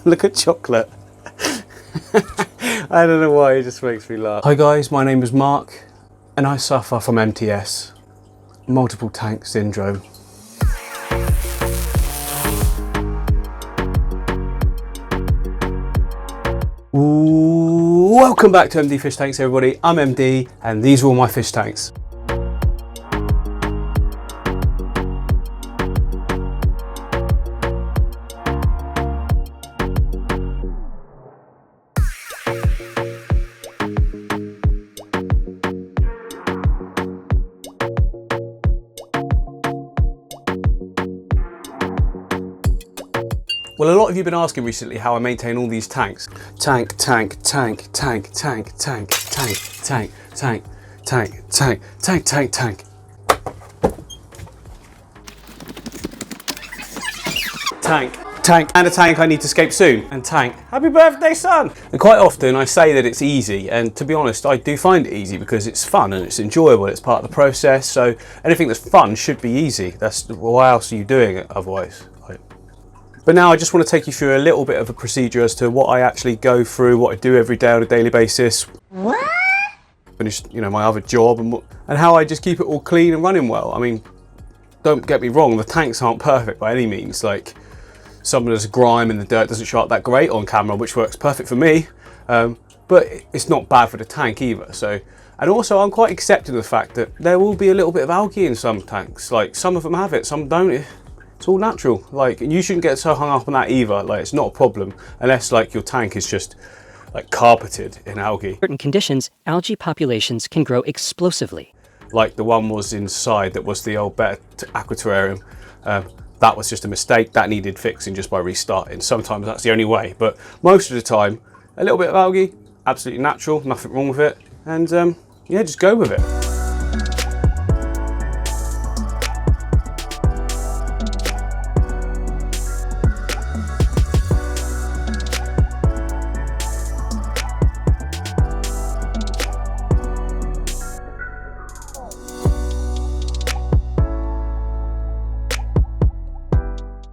Look at chocolate. I don't know why, it just makes me laugh. Hi guys, my name is Mark and I suffer from MTS, multiple tank syndrome. Welcome back to MD Fish Tanks everybody. I'm MD and these are all my fish tanks. Well, a lot of you have been asking recently how I maintain all these tanks. Tank, tank, tank, tank, tank, tank, tank, tank, tank, tank, tank, tank, tank, tank. Tank, tank, and a tank I need to escape soon. And tank, happy birthday son! And quite often I say that it's easy, and to be honest, I do find it easy because it's fun and it's enjoyable, it's part of the process, so anything that's fun should be easy. That's, why else are you doing it otherwise? But now I just want to take you through a little bit of a procedure as to what I actually go through, what I do every day on a daily basis. What? Finish, my other job and how I just keep it all clean and running well. I mean, don't get me wrong, the tanks aren't perfect by any means. Like, some of this grime and the dirt doesn't show up that great on camera, which works perfect for me. But it's not bad for the tank either. So, and also I'm quite accepting of the fact that there will be a little bit of algae in some tanks. Like, some of them have it, some don't. It's all natural, like, and you shouldn't get so hung up on that either. Like, it's not a problem unless like your tank is just like carpeted in algae. In certain conditions, algae populations can grow explosively. Like the one was inside that was the old Better Aquarium. That was just a mistake that needed fixing just by restarting. Sometimes that's the only way, but most of the time, a little bit of algae, absolutely natural, nothing wrong with it, and yeah, just go with it.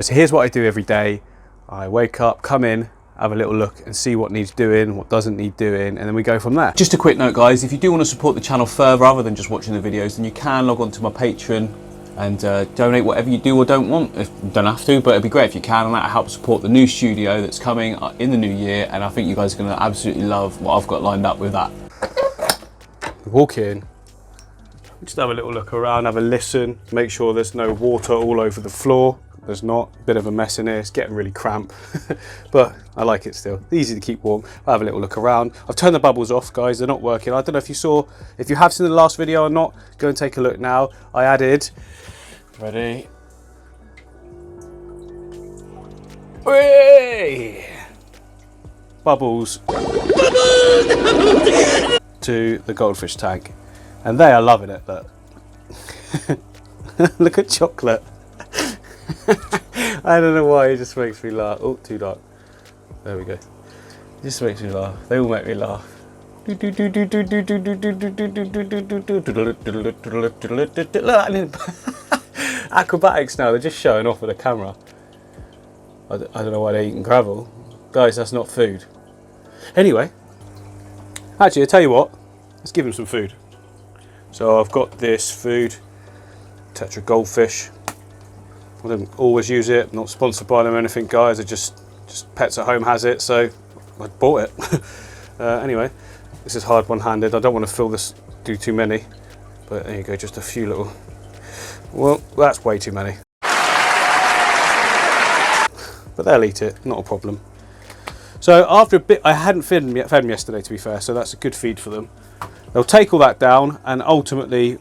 So here's what I do every day. I wake up, come in, have a little look and see what needs doing, what doesn't need doing, and then we go from there. Just a quick note guys, if you do want to support the channel further other than just watching the videos, then you can log on to my Patreon and donate whatever you do or don't want. You don't have to, but it'd be great if you can, and that helps support the new studio that's coming in the new year, and I think you guys are going to absolutely love what I've got lined up with that. Walk in, just have a little look around, have a listen, make sure there's no water all over the floor. There's not, a bit of a mess in here, it's getting really cramped, but I like it still, easy to keep warm. I'll have a little look around. I've turned the bubbles off guys, they're not working. I don't know if you saw, if you have seen the last video or not, go and take a look now. I added, ready? Whee! Bubbles to the goldfish tank, and they are loving it, look. Look at chocolate. I don't know why, it just makes me laugh. Oh, too dark. There we go. It just makes me laugh. They all make me laugh. Acrobatics now, they're just showing off with the camera. I don't know why they're eating gravel. Guys, that's not food. Anyway, actually, I'll tell you what, let's give them some food. So I've got this food, Tetra Goldfish. I don't always use it, not sponsored by them or anything guys, I just Pets at Home has it, so I bought it. Anyway, this is hard one-handed, I don't want to fill this, do too many, but there you go, just a few little, well, that's way too many. But they'll eat it, not a problem. So after a bit, I hadn't fed them yesterday to be fair, so that's a good feed for them. They'll take all that down and ultimately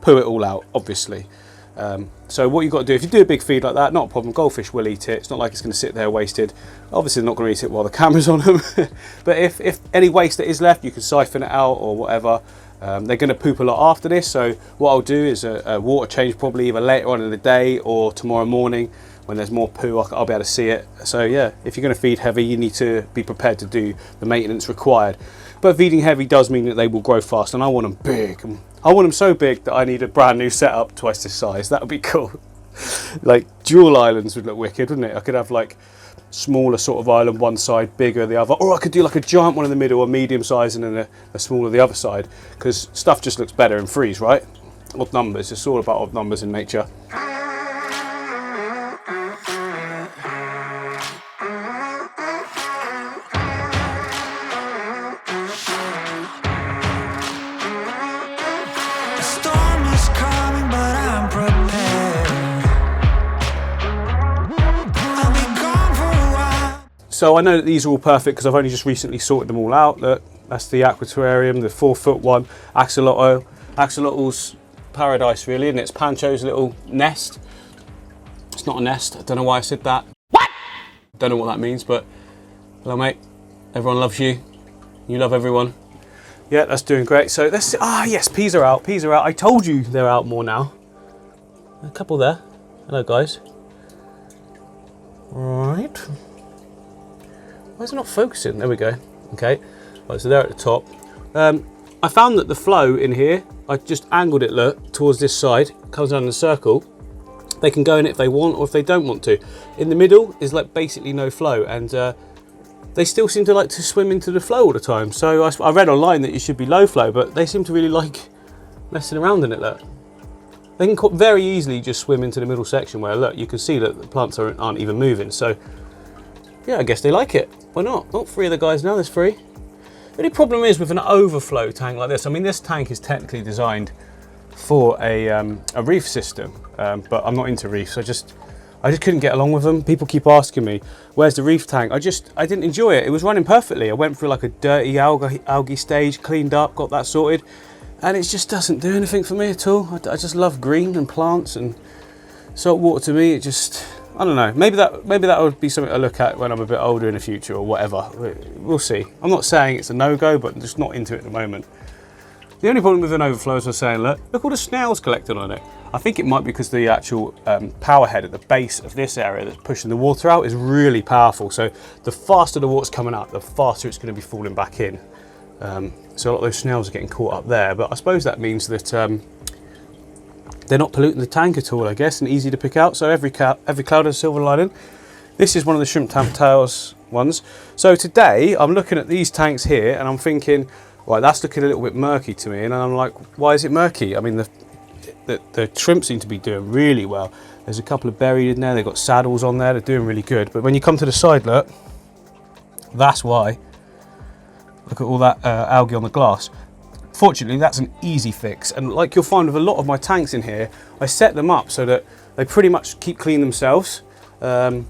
poo it all out, obviously. So what you've got to do, if you do a big feed like that, not a problem, goldfish will eat it. It's not like it's going to sit there wasted. Obviously they're not going to eat it while the camera's on them. But if any waste that is left, you can siphon it out or whatever. They're going to poop a lot after this, so what I'll do is a water change probably either later on in the day or tomorrow morning. When there's more poo, I'll be able to see it. So yeah, if you're going to feed heavy, you need to be prepared to do the maintenance required. But feeding heavy does mean that they will grow fast, and I want them big. I want them so big that I need a brand new setup twice this size. That would be cool. Like Jewel Islands would look wicked, wouldn't it? I could have like smaller sort of island one side, bigger the other, or I could do like a giant one in the middle, a medium size, and then a smaller the other side, because stuff just looks better in threes, right? Odd numbers, it's all about odd numbers in nature. So I know that these are all perfect because I've only just recently sorted them all out. Look, that's the aquarium, the 4-foot one, axolotl. Axolotl's paradise really, and it's Pancho's little nest. It's not a nest, I don't know why I said that. What? Don't know what that means, but hello mate, everyone loves you. You love everyone. Yeah, that's doing great. So let's, yes, peas are out, peas are out. I told you they're out more now. A couple there. Hello guys. Right. Why is it not focusing? There we go. Okay, right, so they're at the top. I found that the flow in here, I just angled it, look, towards this side, comes down in a circle. They can go in it if they want or if they don't want to. In the middle is like basically no flow, and they still seem to like to swim into the flow all the time. So I read online that it should be low flow, but they seem to really like messing around in it, look. They can very easily just swim into the middle section where, look, you can see that the plants aren't even moving. So yeah, I guess they like it. Why not? Not 3 of the guys now, there's 3. The only problem is with an overflow tank like this, I mean, this tank is technically designed for a reef system, but I'm not into reefs. I just couldn't get along with them. People keep asking me, where's the reef tank? I didn't enjoy it. It was running perfectly. I went through like a dirty algae stage, cleaned up, got that sorted, and it just doesn't do anything for me at all. I just love green and plants, and salt water to me, it just, I don't know, maybe that would be something to look at when I'm a bit older in the future or whatever. We'll see. I'm not saying it's a no-go, but I'm just not into it at the moment. The only problem with an overflow, as I was saying, look all the snails collected on it. I think it might be because the actual power head at the base of this area that's pushing the water out is really powerful. So the faster the water's coming out, the faster it's going to be falling back in. So a lot of those snails are getting caught up there, but I suppose that means that they're not polluting the tank at all, I guess, and easy to pick out. So every cloud has a silver lining. This is one of the shrimp tails ones. So today I'm looking at these tanks here and I'm thinking, right, that's looking a little bit murky to me. And I'm like, why is it murky? I mean, the shrimp seem to be doing really well. There's a couple of buried in there. They've got saddles on there. They're doing really good. But when you come to the side, look, that's why. Look at all that algae on the glass. Fortunately, that's an easy fix, and like you'll find with a lot of my tanks in here, I set them up so that they pretty much keep clean themselves. I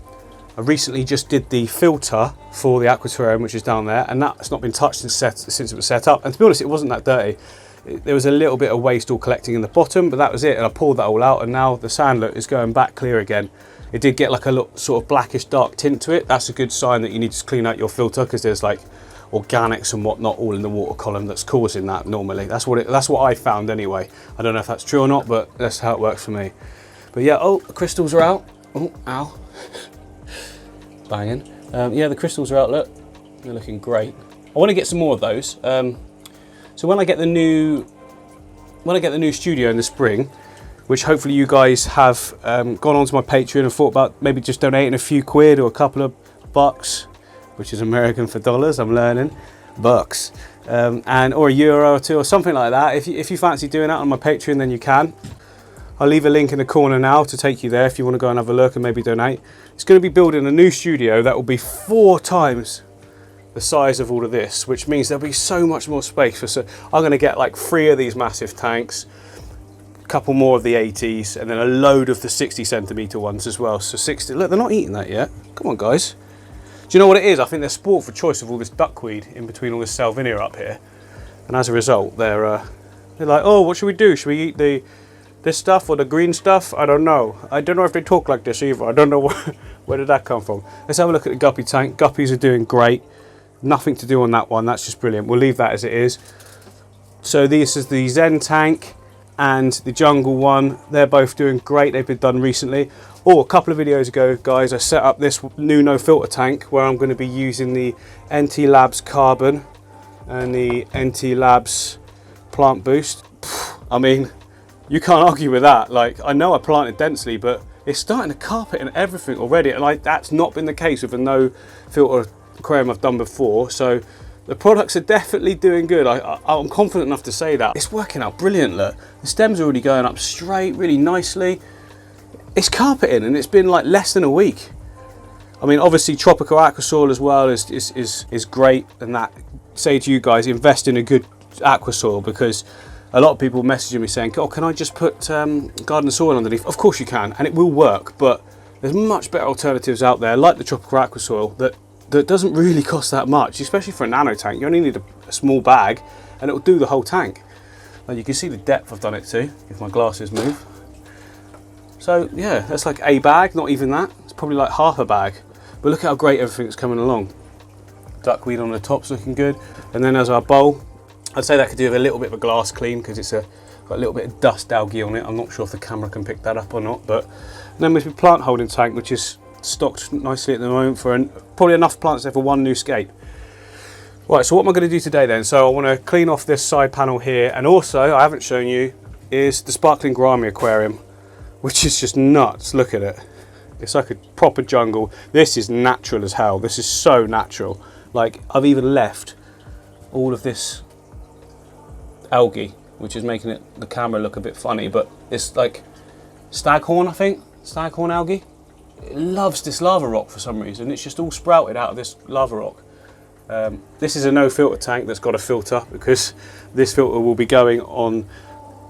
recently just did the filter for the aquarium, which is down there, and that's not been touched since it was set up. And to be honest, it wasn't that dirty. There was a little bit of waste all collecting in the bottom, but that was it, and I pulled that all out, and now the sand look is going back clear again. It did get like a little sort of blackish dark tint to it. That's a good sign that you need to clean out your filter, because there's like organics and whatnot all in the water column that's causing that normally. That's what I found anyway. I don't know if that's true or not, but that's how it works for me. But yeah, oh, the crystals are out. Oh, ow. Banging. Yeah, the crystals are out, look. They're looking great. I want to get some more of those. So when I get the new studio in the spring, which hopefully you guys have gone onto my Patreon and thought about maybe just donating a few quid or a couple of bucks, which is American for dollars, I'm learning, bucks, and or €1 or 2 or something like that. If you fancy doing that on my Patreon, then you can. I'll leave a link in the corner now to take you there if you want to go and have a look and maybe donate. It's going to be building a new studio that will be 4 times the size of all of this, which means there'll be so much more space. I'm going to get like 3 of these massive tanks, a couple more of the 80s, and then a load of the 60 centimetre ones as well. So 60, look, they're not eating that yet. Come on, guys. Do you know what it is? I think they're sport for choice of all this duckweed in between all this salvinia up here. And as a result, they're like, oh, what should we do? Should we eat this stuff or the green stuff? I don't know. I don't know if they talk like this either. I don't know where did that come from. Let's have a look at the guppy tank. Guppies are doing great. Nothing to do on that one. That's just brilliant. We'll leave that as it is. So this is the Zen Tank and the jungle one. They're both doing great. They've been done recently. Oh, a couple of videos ago, guys, I set up this new no filter tank where I'm going to be using the NT Labs Carbon and the NT Labs Plant Boost. I mean, you can't argue with that. Like, I know I planted densely, but it's starting to carpet and everything already, and that's not been the case with a no filter aquarium I've done before. So the products are definitely doing good. I'm confident enough to say that. It's working out brilliant. Look, the stems are already going up straight really nicely. It's carpeting and it's been like less than a week. I mean, obviously tropical aqua soil as well is great, and that, say to you guys, invest in a good aqua soil, because a lot of people messaging me saying, oh, can I just put garden soil underneath? Of course you can, and it will work, but there's much better alternatives out there, like the tropical aqua soil, that doesn't really cost that much, especially for a nano tank. You only need a small bag and it will do the whole tank. Now you can see the depth I've done it to, if my glasses move. So yeah, that's like a bag, not even that. It's probably like half a bag. But look how great everything's coming along. Duckweed on the top's looking good. And then as our bowl, I'd say that could do with a little bit of a glass clean, because it's got a little bit of dust algae on it. I'm not sure if the camera can pick that up or not. But then there's the plant holding tank, which is stocked nicely at the moment for probably enough plants there for one new scape. Right, so what am I going to do today then? So I want to clean off this side panel here, and also, I haven't shown you, is the sparkling gourami aquarium, which is just nuts. Look at it. It's like a proper jungle. This is natural as hell. This is so natural. Like, I've even left all of this algae, which is making the camera look a bit funny, but it's like staghorn, I think. Staghorn algae. It loves this lava rock for some reason. It's just all sprouted out of this lava rock. This is a no filter tank that's got a filter, because this filter will be going on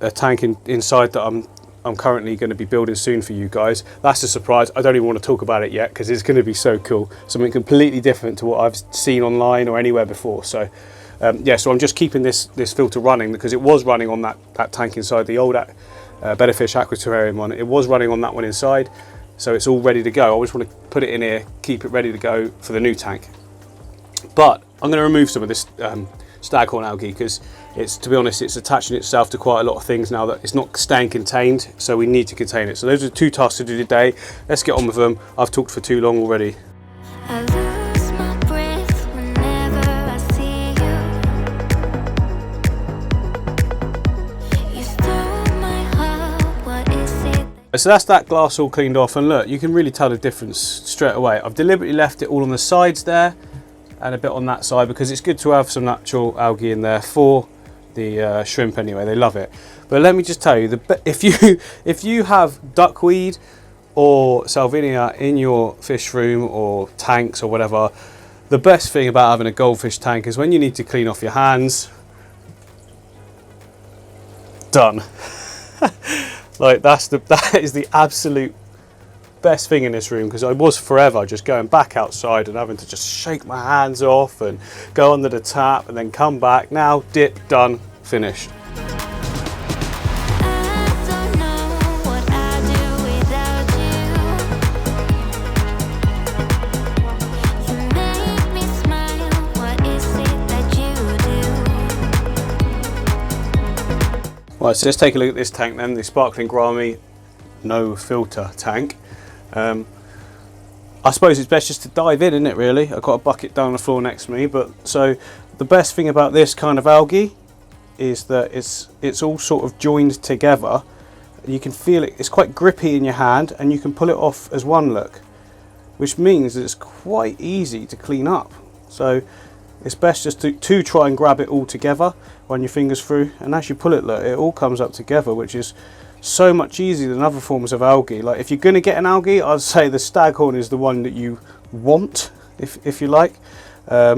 a tank inside that I'm currently going to be building soon for you guys. That's a surprise. I don't even want to talk about it yet, because it's going to be so cool. Something completely different to what I've seen online or anywhere before. So yeah, so I'm just keeping this filter running, because it was running on that tank inside, the old Benefish Aquatorium one. It was running on that one inside, so it's all ready to go. I just want to put it in here, keep it ready to go for the new tank. But I'm going to remove some of this staghorn algae, because to be honest, it's attaching itself to quite a lot of things now that it's not staying contained, so we need to contain it. So those are 2 tasks to do today. Let's get on with them. I've talked for too long already. I lose my breath whenever I see you. You stole my heart, what is it? So that's that glass all cleaned off, and look, you can really tell the difference straight away. I've deliberately left it all on the sides there and a bit on that side, because it's good to have some natural algae in there for the shrimp anyway. They love it. But let me just tell you, if you have duckweed or salvinia in your fish room or tanks or whatever, the best thing about having a goldfish tank is when you need to clean off your hands, done. Like that is the absolute best thing in this room, because I was forever just going back outside and having to just shake my hands off and go under the tap and then come back. Now dip, done, finished. Right, so let's take a look at this tank then, the sparkling gourami no filter tank. I suppose it's best just to dive in, isn't it, really? I've got a bucket down on the floor next to me, but so the best thing about this kind of algae is that it's all sort of joined together. You can feel it, it's quite grippy in your hand, and you can pull it off as one look, which means that it's quite easy to clean up. So it's best just to try and grab it all together, run your fingers through, and as you pull it, look, it all comes up together, which is so much easier than other forms of algae. Like, if you're going to get an algae, I'd say the staghorn is the one that you want, if you like. I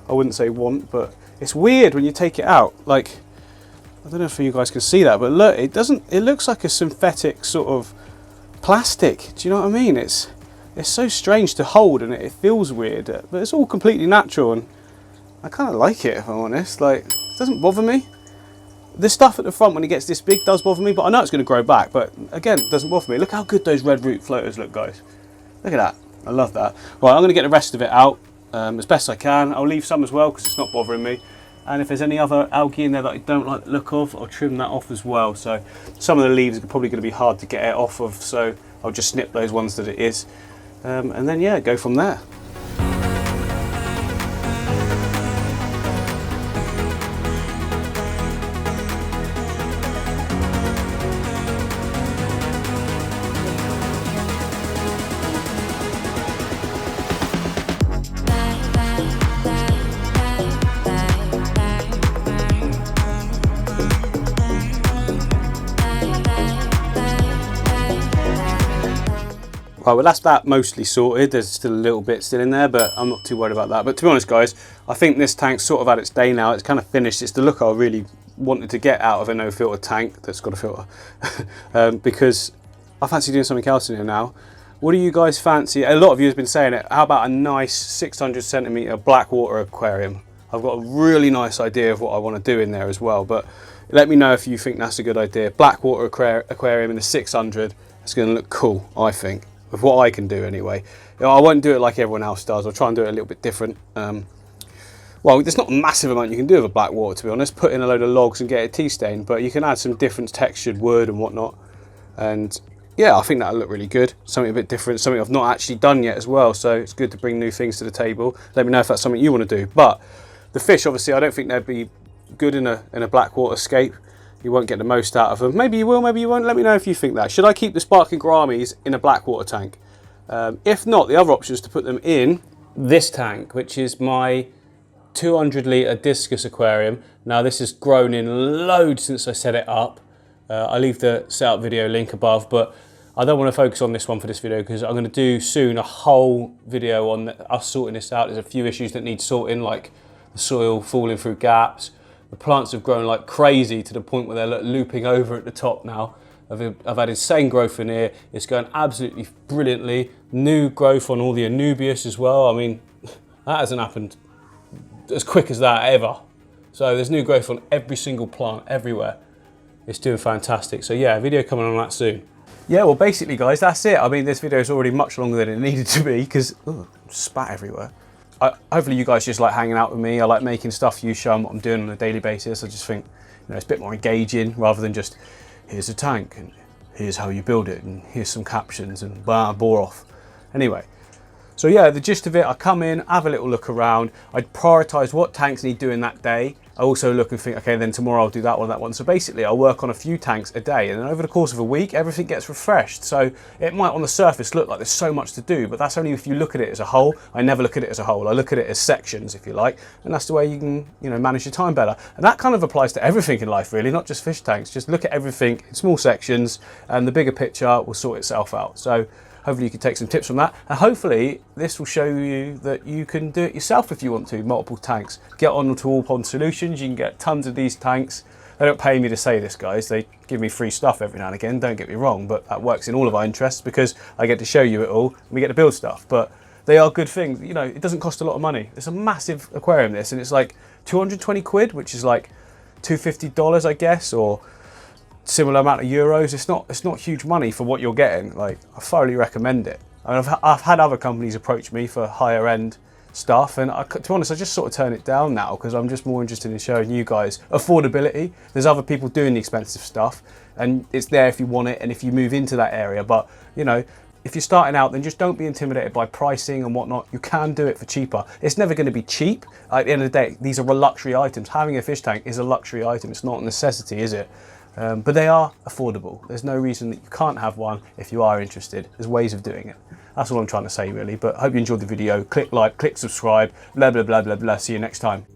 wouldn't say want, but it's weird when you take it out. Like, I don't know if you guys can see that, but look, it looks like a synthetic sort of plastic. Do you know what I mean? It's so strange to hold, and it feels weird, but it's all completely natural, and I kind of like it, if I'm honest. Like, it doesn't bother me. The stuff at the front when it gets this big does bother me, but I know it's going to grow back, but again, it doesn't bother me. Look how good those red root floaters look, guys. Look at that. I love that. Right, I'm going to get the rest of it out as best I can. I'll leave some as well, because it's not bothering me. And if there's any other algae in there that I don't like the look of, I'll trim that off as well. So some of the leaves are probably going to be hard to get it off of, so I'll just snip those ones that it is. And then, yeah, go from there. Right, well that's that mostly sorted. There's still a little bit still in there, but I'm not too worried about that. But to be honest guys, I think this tank's sort of had its day now. It's kind of finished. It's the look I really wanted to get out of a no filter tank that's got a filter. Because I fancy doing something else in here now. What do you guys fancy? A lot of you have been saying it. How about a nice 600 centimeter black water aquarium? I've got a really nice idea of what I want to do in there as well, but let me know if you think that's a good idea. Black water aquarium in the 600. It's going to look cool, I think. With what I can do anyway. I won't do it like everyone else does. I'll try and do it a little bit different. Well, there's not a massive amount you can do with a black water, to be honest. Put in a load of logs and get it tea stained, but you can add some different textured wood and whatnot. And yeah, I think that'll look really good. Something a bit different, something I've not actually done yet as well. So it's good to bring new things to the table. Let me know if that's something you want to do. But the fish, obviously, I don't think they'd be good in a black water scape. You won't get the most out of them. Maybe you will, maybe you won't. Let me know if you think that. Should I keep the sparkling gouramis in a black water tank? If not, the other option is to put them in this tank, which is my 200 litre Discus aquarium. Now this has grown in loads since I set it up. I'll leave the setup video link above, but I don't want to focus on this one for this video because I'm going to do soon a whole video on us sorting this out. There's a few issues that need sorting, like the soil falling through gaps. The plants have grown like crazy to the point where they're looping over at the top now. I've had insane growth in here. It's going absolutely brilliantly. New growth on all the anubias as well. I mean, that hasn't happened as quick as that ever. So there's new growth on every single plant everywhere. It's doing fantastic. So yeah, a video coming on that soon. Yeah, well basically guys, that's it. I mean, this video is already much longer than it needed to be because spat everywhere. Hopefully you guys just like hanging out with me. I like making stuff for you, showing what I'm doing on a daily basis. I just think, you know, it's a bit more engaging rather than just, here's a tank and here's how you build it and here's some captions and bore off. Anyway, so yeah, the gist of it, I come in, have a little look around. I prioritise what tanks need doing that day. I also look and think, okay, then tomorrow I'll do that one, that one. So basically I work on a few tanks a day, and then over the course of a week, everything gets refreshed. So it might on the surface look like there's so much to do, but that's only if you look at it as a whole. I never look at it as a whole. I look at it as sections, if you like, and that's the way you can, you know, manage your time better. And that kind of applies to everything in life, really, not just fish tanks. Just look at everything in small sections, and the bigger picture will sort itself out. So hopefully you can take some tips from that, and hopefully this will show you that you can do it yourself if you want to. Multiple tanks. Get on to All Pond Solutions. You can get tons of these tanks. They don't pay me to say this, guys. They give me free stuff every now and again, don't get me wrong, but that works in all of our interests because I get to show you it all and we get to build stuff. But they are good things. You know, it doesn't cost a lot of money. It's a massive aquarium, this, and it's like 220 quid, which is like $250, I guess, or similar amount of euros. It's not huge money for what you're getting. Like, I thoroughly recommend it. And I've had other companies approach me for higher end stuff, and to be honest, I just sort of turn it down now because I'm just more interested in showing you guys affordability. There's other people doing the expensive stuff, and it's there if you want it and if you move into that area. But you know, if you're starting out, then just don't be intimidated by pricing and whatnot. You can do it for cheaper. It's never going to be cheap. At the end of the day, these are luxury items. Having a fish tank is a luxury item. It's not a necessity, is it? But they are affordable. There's no reason that you can't have one if you are interested. There's ways of doing it. That's all I'm trying to say, really. But I hope you enjoyed the video. Click like, click subscribe, blah, blah, blah, blah, blah. See you next time.